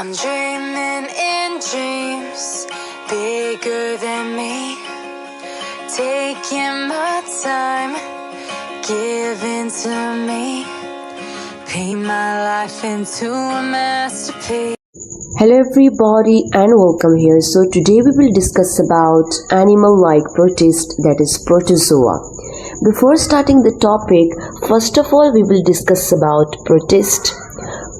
I'm dreaming in dreams bigger than me, taking my time, giving to me, paint my life into a masterpiece. Hello everybody and welcome here. So today we will discuss about animal-like protist, that is protozoa. Before starting the topic, first of all we will discuss about protist,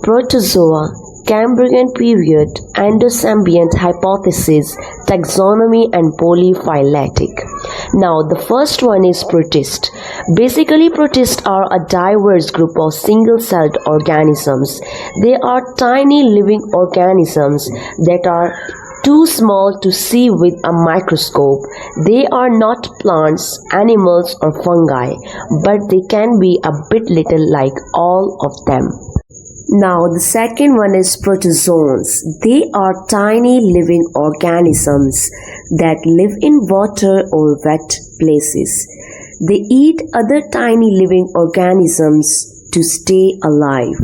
protozoa, Cambrian period, endosymbiont hypothesis, taxonomy and polyphyletic. Now the first one is protist. Basically protists are a diverse group of single-celled organisms. They are tiny living organisms that are too small to see with a microscope. They are not plants, animals or fungi, but they can be a bit little like all of them. Now the second one is protozoans. They are tiny living organisms that live in water or wet places. They eat other tiny living organisms to stay alive.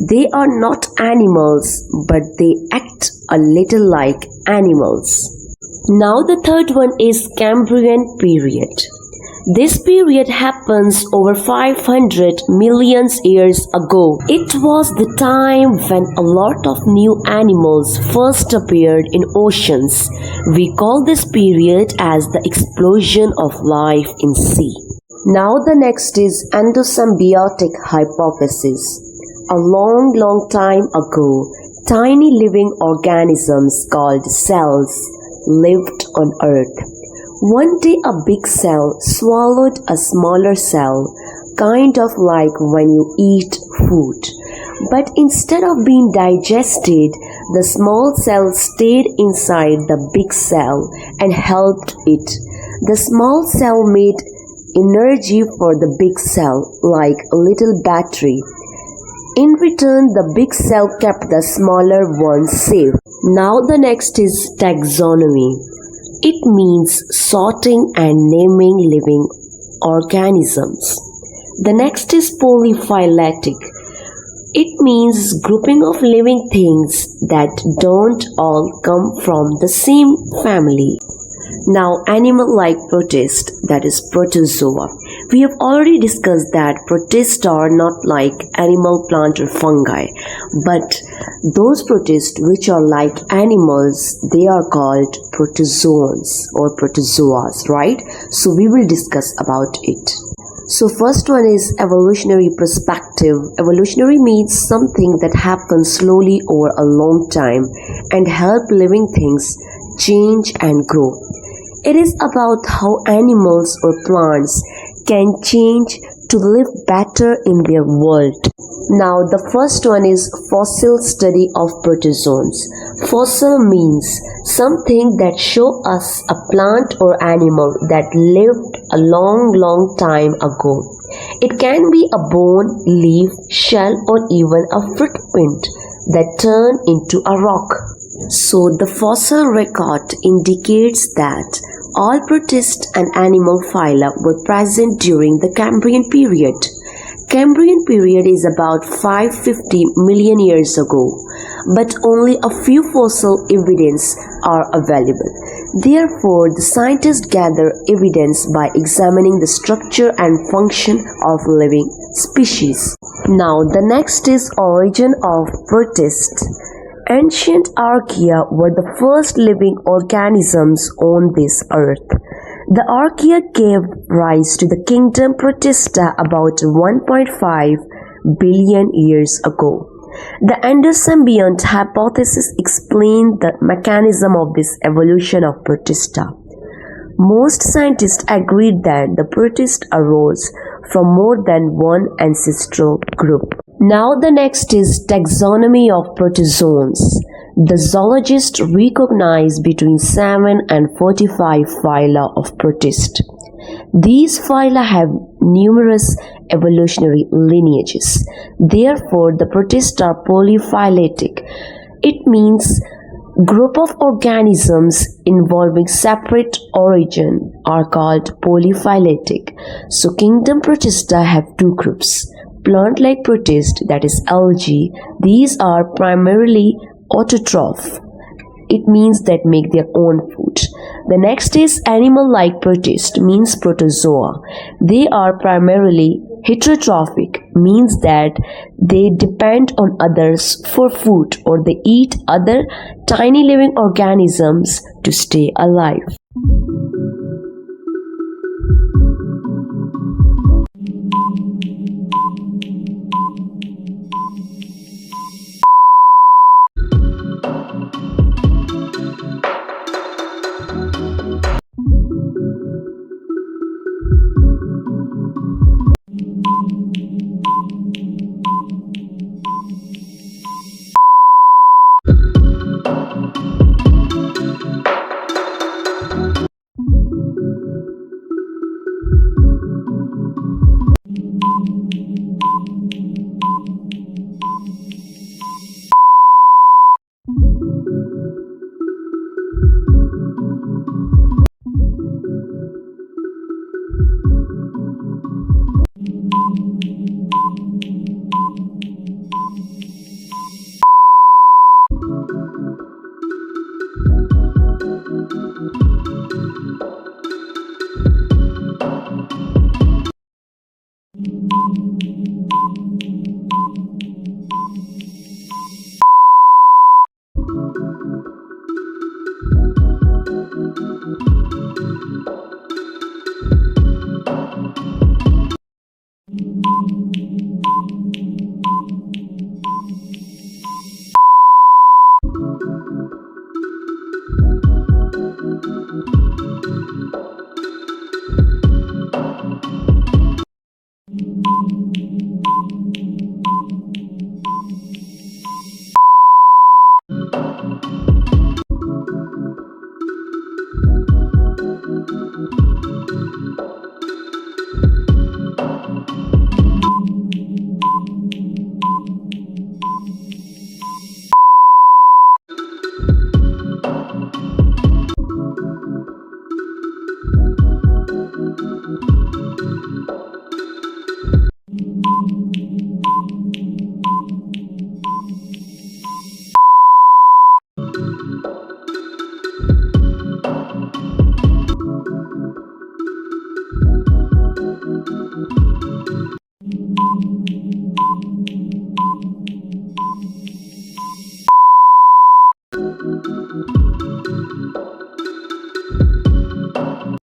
They are not animals, but they act a little like animals. Now the third one is Cambrian period. This period happens over 500 million years ago. It was the time when a lot of new animals first appeared in oceans. We call this period as the explosion of life in sea. Now the next is endosymbiotic hypothesis. A long time ago, tiny living organisms called cells lived on Earth. One day a big cell swallowed a smaller cell, kind of like when you eat food. But instead of being digested, the small cell stayed inside the big cell and helped it. The small cell made energy for the big cell, like a little battery. In return, the big cell kept the smaller one safe. Now the next is taxonomy. It means sorting and naming living organisms. The next is polyphyletic. It means grouping of living things that don't all come from the same family. Now animal-like protist, that is protozoa. We have already discussed that protists are not like animal, plant or fungi, but those protists which are like animals, they are called protozoans or protozoas, right? So we will discuss about it. So first one is evolutionary perspective. Evolutionary means something that happens slowly over a long time and help living things change and grow. It is about how animals or plants can change to live better in their world. Now the first one is fossil study of protozoans. Fossil means something that show us a plant or animal that lived a long time ago. It can be a bone, leaf, shell or even a footprint that turn into a rock. So the fossil record indicates that all protist and animal phyla were present during the Cambrian period. Cambrian period is about 550 million years ago, but only a few fossil evidence are available. Therefore, the scientists gather evidence by examining the structure and function of living species. Now, the next is origin of protists. Ancient archaea were the first living organisms on this earth. The archaea gave rise to the kingdom Protista about 1.5 billion years ago. The endosymbiont hypothesis explained the mechanism of this evolution of Protista. Most scientists agreed that the protists arose from more than one ancestral group. Now the next is taxonomy of protozoans. The zoologists recognize between 7 and 45 phyla of protists. These phyla have numerous evolutionary lineages. Therefore, the protists are polyphyletic. It means group of organisms involving separate origin are called polyphyletic. So kingdom Protista have two groups. Plant-like protists, that is algae, these are primarily autotroph. It means that make their own food. The next is animal-like protist, means protozoa. They are primarily heterotrophic, means that they depend on others for food or they eat other tiny living organisms to stay alive.